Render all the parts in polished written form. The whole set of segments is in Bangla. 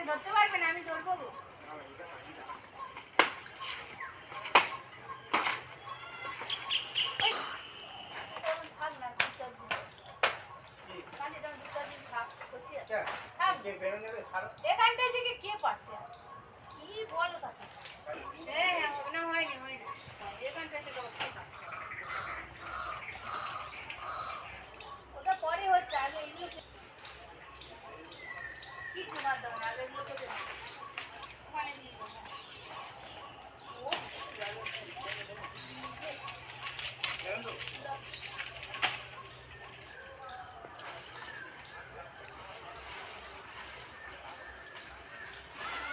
ধরতে পারবে না, আমি ধরবো। এখানটায় থেকে কে পাচ্ছে কি বলো তাকে? হ্যাঁ হ্যাঁ, ওখানে হয়নি হয়নি, এখানটায় থেকে ওটা পরে হচ্ছে, আগে এগুলো কিছু না দাও না, আগে এগুলো করে ওখানে দিয়ে দেবো।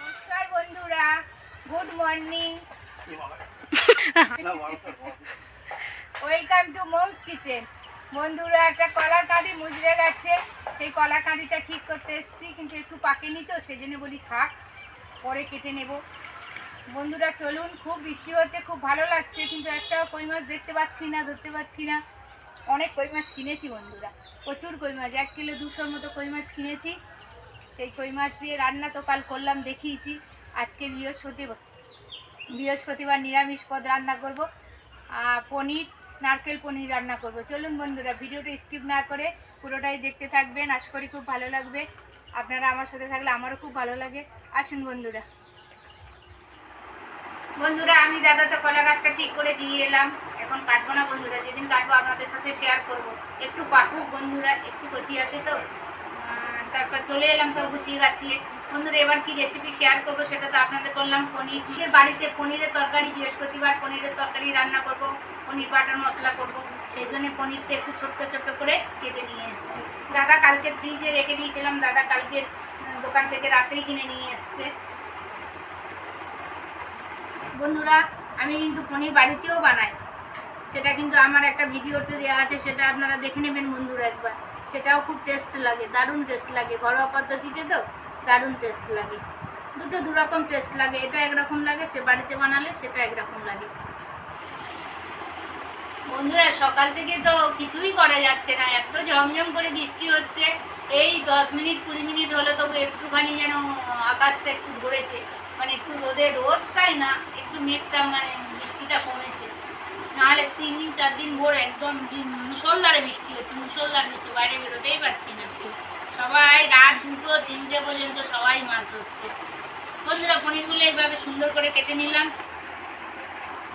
নমস্কার বন্ধুরা, good morning, welcome to moms kitchen. বন্ধুরা, একটা কলার কাঁদি মুজড়ে গেছে, সেই কলার কাঁদিটা ঠিক করতে এসেছি, কিন্তু একটু পাকেনি তো সেজন্য বলি থাক, পরে কেটে নেব। বন্ধুরা চলুন, খুব বৃষ্টি হচ্ছে, খুব ভালো লাগছে, কিন্তু একটাও কই মাছ দেখতে পাচ্ছি না, ধরতে পারছি না। অনেক কই মাছ কিনেছি বন্ধুরা, প্রচুর কই মাছ, 1 কিলো 200 মতো কই মাছ কিনেছি। সেই কই মাছ দিয়ে রান্না তো কাল করলাম, দেখিয়েছি। আজকে বৃহস্পতিবার নিরামিষ পদ রান্না করব, পনির, নারকেল পনির রান্না করব। চলুন বন্ধুরা, ভিডিওটা স্কিপ না করে পুরোটাই দেখতে থাকবেন, আশা করি খুব ভালো লাগবে। আপনারা আমার সাথে থাকলে আমারও খুব ভালো লাগে। আসুন বন্ধুরা। বন্ধুরা, আমি দাদা তো কলা গাছটা ঠিক করে দিয়ে এলাম, এখন কাটবো না বন্ধুরা, যেদিন কাটবো আপনাদের সাথে শেয়ার করব। একটু পাকুক বন্ধুরা, একটু কচি আছে তো, তারপর চলে এলাম সব গুছিয়ে গাছিয়ে। বন্ধুরা, এবার কি রেসিপি শেয়ার করবো সেটা তো আপনাদের বললাম। পনির, বাড়িতে পনিরের তরকারি, বৃহস্পতিবার পনিরের তরকারি রান্না করব, পনির বাটার মশলা করব, সেই জন্য পনিরটা একটু ছোট্ট ছোট্ট করে কেটে নিয়ে এসেছি। দাদা কালকে ফ্রিজে রেখে দিয়েছিলাম, দাদা কালকে দোকান থেকে রাত্রেই কিনে নিয়ে এসছে। বন্ধুরা, আমি কিন্তু পনির বাড়িতেও বানাই, সেটা কিন্তু আমার একটা ভিডিওতে দেওয়া আছে, সেটা আপনারা দেখে নেবেন বন্ধুরা একবার। সেটাও খুব টেস্ট লাগে, দারুণ টেস্ট লাগে, ঘরোয়া পদ্ধতিতে তো দারুণ টেস্ট লাগে। দুটো দুরকম টেস্ট লাগে, এটা একরকম লাগে, সে বাড়িতে বানালে সেটা একরকম লাগে। বন্ধুরা, সকাল থেকে তো কিছুই করা যাচ্ছে না, এত ঝমঝম করে বৃষ্টি হচ্ছে। এই 10 মিনিট 20 মিনিট হলে তবু একটুখানি যেন আকাশটা একটু ধরেছে, মানে একটু রোদ তাই না, একটু মেঘটা, মানে বৃষ্টিটা কমেছে। নাহলে 3 দিন 4 দিন ভোর একদম মুষলধারে বৃষ্টি হচ্ছে, মুষলধার বৃষ্টি, বাইরে বেরোতেই পারছি না। সবাই রাত 2টো 3টে পর্যন্ত সবাই মাছ ধরছে। বন্ধুরা, পনিরগুলো এইভাবে সুন্দর করে কেটে নিলাম।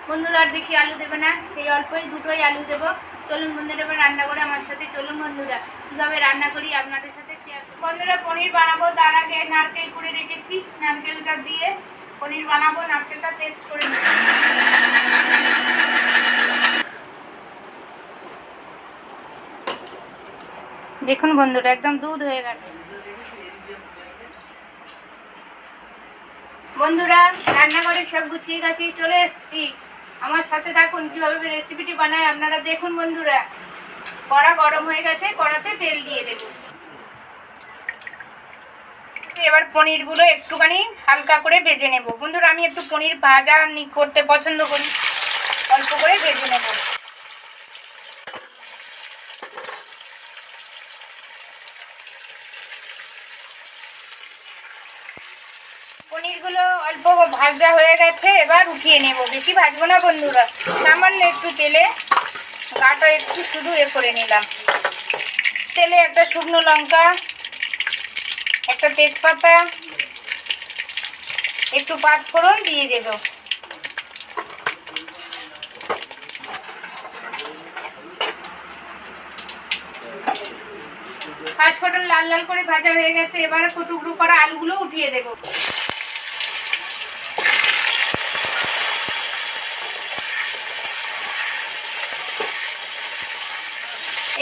বন্ধুরা, আর বেশি আলু দেবে না, এই অল্পই 2টোই আলু দেবো। চলুন বন্ধুরা, এবার রান্না করে আমার সাথে চলুন বন্ধুরা, কীভাবে রান্না করি আপনাদের সাথে শেয়ার করব। বন্ধুরা, পনির বানাবো, তার আগে নারকেল করে রেখেছি, নারকেলটা দিয়ে পনির বানাবো। নারকেলটা টেস্ট করে নেব। দেখুন বন্ধুরা, একদম দুধ হয়ে গেছে। বন্ধুরা, রান্নাঘরে সব গুছিয়ে গাছিয়ে চলে এসেছি, আমার সাথে থাকুন, কীভাবে রেসিপিটি বানায় আপনারা দেখুন বন্ধুরা। কড়া গরম হয়ে গেছে, কড়াতে তেল দিয়ে দেব। এবার পনিরগুলো একটুখানি হালকা করে ভেজে নেব। বন্ধুরা, আমি একটু পনির ভাজা করতে পছন্দ করি, অল্প করে ভেজে নেব। পনিরগুলো অল্প ভাজা হয়ে গেছে, এবার উঠিয়ে নেব। বেশি ভাজবো না বন্ধুরা, সামান্য একটু তেলে গাটা একটু শুধু করে নিলাম। তেলে একটা শুকনো লঙ্কা, একটা তেজপাতা, একটু পাঁচফোড়ন দিয়ে দেব। পাঁচফোড়ন লাল লাল করে ভাজা হয়ে গেছে। এবারে টুকরো করা আলুগুলো উঠিয়ে দেব।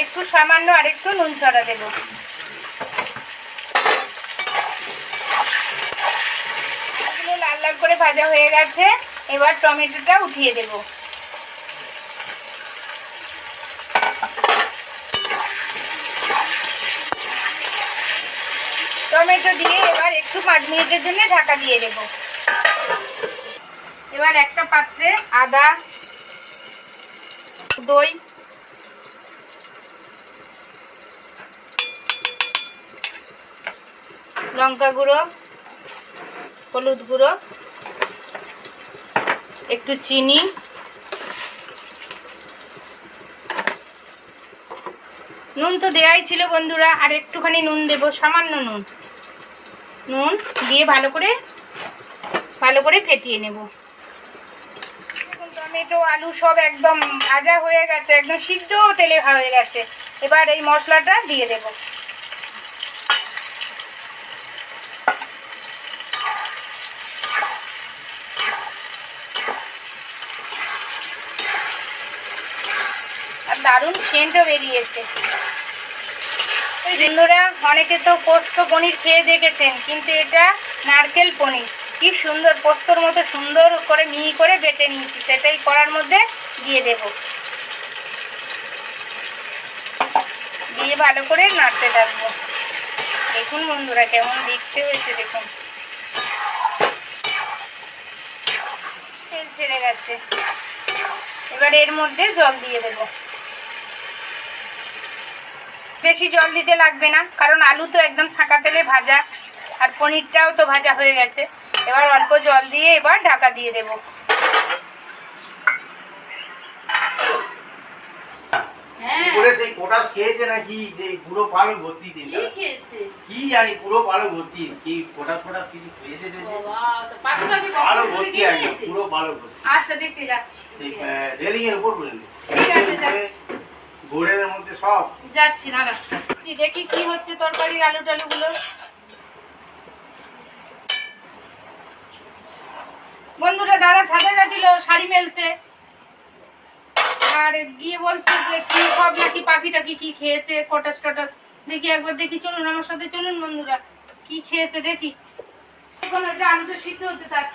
একটু সামান্য আর একটু নুন ছড়া দেব। এগুলো লাল লাল করে ভাজা হয়ে গেছে। এবার টমেটোটা উঠিয়ে দেব। টমেটো দিয়ে এবার একটু 5 মিনিটের জন্য ঢাকা দিয়ে দেব। এবার একটা পাত্রে আদা, দই, লঙ্কা গুঁড়ো, হলুদ গুঁড়ো, একটু চিনি, নুন তো দেওয়াই ছিল বন্ধুরা, আর একটুখানি নুন দেব, সামান্য নুন দিয়ে ভালো করে ফেটিয়ে নেব। টমেটো আলু সব একদম ভাজা হয়ে গেছে, একদম সিদ্ধ তেলে হয়ে গেছে। এবার এই মশলাটা দিয়ে দেব। আর দারুণ সেন্টও বেরিয়েছে। বন্ধুরা, অনেকে তো পোস্ত পনির খেয়ে দেখেছেন, কিন্তু এটা নারকেল পনির। কি সুন্দর, পোস্তর মতো সুন্দর করে মিহি করে বেটে নিয়েছি, সেটাই করার মধ্যে দিয়ে দেব। দিয়ে ভালো করে নাড়তে থাকবো। দেখুন বন্ধুরা কেমন দেখতে হয়েছে, দেখুন তেল ছেড়ে গেছে। এবার এর মধ্যে জল দিয়ে দেব। বেশি জল দিতে লাগবে না, কারণ আলু তো একদম ছাঁকা তেলে ভাজা, আর পনিরটাও তো ভাজা হয়ে গেছে। এবার অল্প জল দিয়ে এবার ঢাকা দিয়ে দেব। সেই পটাশ খেয়েছে নাকি, যে পুরো পালক ভর্তি দিন কি জানি, পুরো পালক ভর্তি কি পটাশ কিছু খেয়েছে, পালক ভর্তি আছে, পুরো পালক ভর্তি। আচ্ছা দেখতে যাচ্ছি, রেলিং এর উপর বলে ঠিক আছে যাচ্ছি, গোড়ের মধ্যে সব যাচ্ছি না দেখি কি হচ্ছে তরকারির আলু টালুগুলো। বন্ধুরা, দাদা ছাদে গেছিল শাড়ি মেলতে, আর গিয়ে বলছে যে কি সব নাকি পাখি টাকি কি খেয়েছে, কটাস টটাস। দেখি একবার দেখি, চলুন আমার সাথে চলুন বন্ধুরা, কি খেয়েছে দেখি। এখন ওইটা আলুটা সিদ্ধ হতে থাক।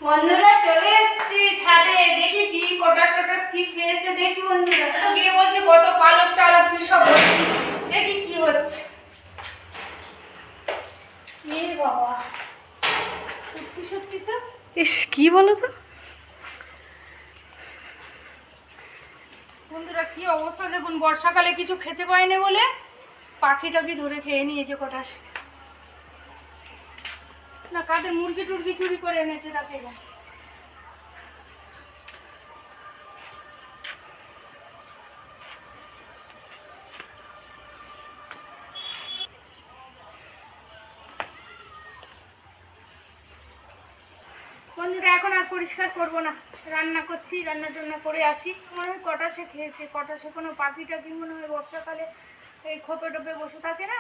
বন্ধুরা চলে এসেছি ছাদে, দেখি কি কটাস টটাস কি খেয়েছে দেখি বন্ধুরা। তো গিয়ে বলছে কত পালক টালক কি সব, দেখি কি হচ্ছে। বাবা, সত্যি তো, ইস কি বলো তো বন্ধুরা, কি অবস্থা দেখুন। বর্ষাকালে কিছু খেতে পায়নি বলে পাখি টাকি ধরে খেয়ে নিয়েছে কটাস। না কাদের মুরগি টুরগি চুরি করে এনেছে তাকে। বন্ধুরা, এখন আর পরিষ্কার করব না, রান্না করছি, রান্না টান্না করে আসি। মনে হয় কটাসে খেয়েছে, কটাসে কোনো পাখি টাকি মনে হয় বর্ষাকালে এই খোপে টোপে বসে থাকে না,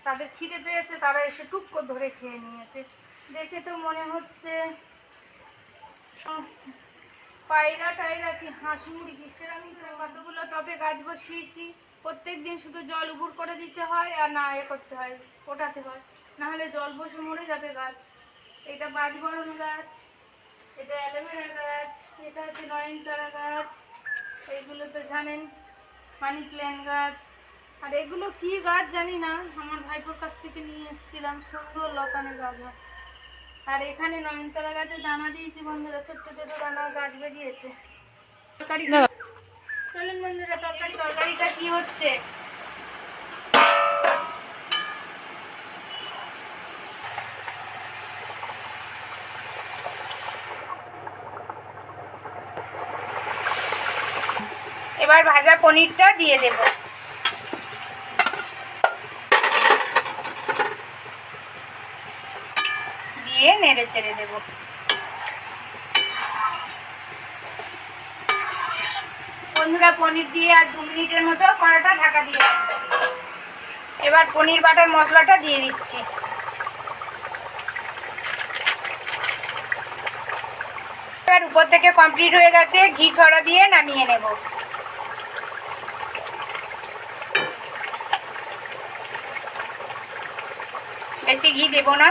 তাদের খিদে পেয়েছে, তারা এসে টুক করে ধরে খেয়ে নিয়েছে। দেখে তো মনে হচ্ছে পায়রা টায়রা কি হাঁস মুরগি সেরকম। কতগুলো টবে গাছ বসিয়েছি, প্রত্যেক দিন শুধু জল উবুর করে দিতে হয় আর না করতে হয়, ফোটাতে হয়, নাহলে জল বসে মরে যাবে গাছ। এটা বাজবরণ গাছ, এটা অ্যালোভেরা গাছ, এটা হচ্ছে নয়নতারা গাছ, এইগুলো তো জানেন মানি প্ল্যান্ট গাছ। আর এগুলো কি গাছ জানি না, আমার ভাইপোর কাছ থেকে নিয়ে এসেছিলাম, সুন্দর লতানে গাছ হয়। আর এখানে নয়নতারা গাছে দানা দিয়েছি বন্ধুরা, ছোট্ট ছোট দানা গাছ বেরিয়েছে। তরকারি চলুন বন্ধুরা, তরকারিটা কি হচ্ছে। এবার ভাজা পনিরটা দিয়ে দেব। দিয়ে নেড়ে চেড়ে দেব। বন্ধুরা পনির দিয়ে আর 2 মিনিটের মতো কড়াটা ঢাকা দিয়ে রাখবো। এবার পনির বাটার মশলাটা দিয়ে দিচ্ছি। এবার উপর থেকে কমপ্লিট হয়ে গেছে, ঘি ছড়া দিয়ে নামিয়ে নেব। বেশি ঘি দেব না।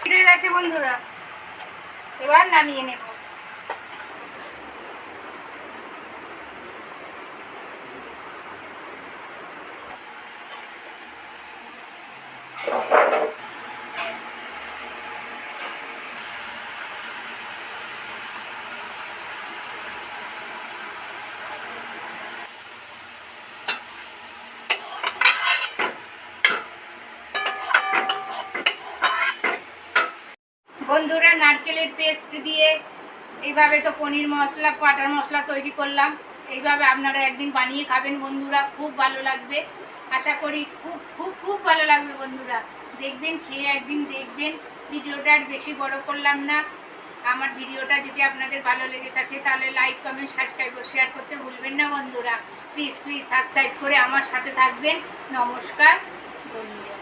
হয়ে গেছে বন্ধুরা, এবার নামিয়ে নেব। বন্ধুরা নারকেলের পেস্ট দিয়ে এইভাবে তো পনির মশলা বাটার মশলা তৈরি করলাম। এইভাবে আপনারা একদিন বানিয়ে খাবেন বন্ধুরা, খুব ভালো লাগবে। আশা করি খুব খুব খুব ভালো লাগবে বন্ধুরা। দেখবেন, খেয়ে একদিন দেখবেন। ভিডিওটা আর বেশি বড় করলাম না। আমার ভিডিওটা যদি আপনাদের ভালো লেগে থাকে তাহলে লাইক, কমেন্ট, সাবস্ক্রাইব ও শেয়ার করতে ভুলবেন না বন্ধুরা। প্লিজ প্লিজ সাবস্ক্রাইব করে আমার সাথে থাকবেন। নমস্কার বন্ধুরা।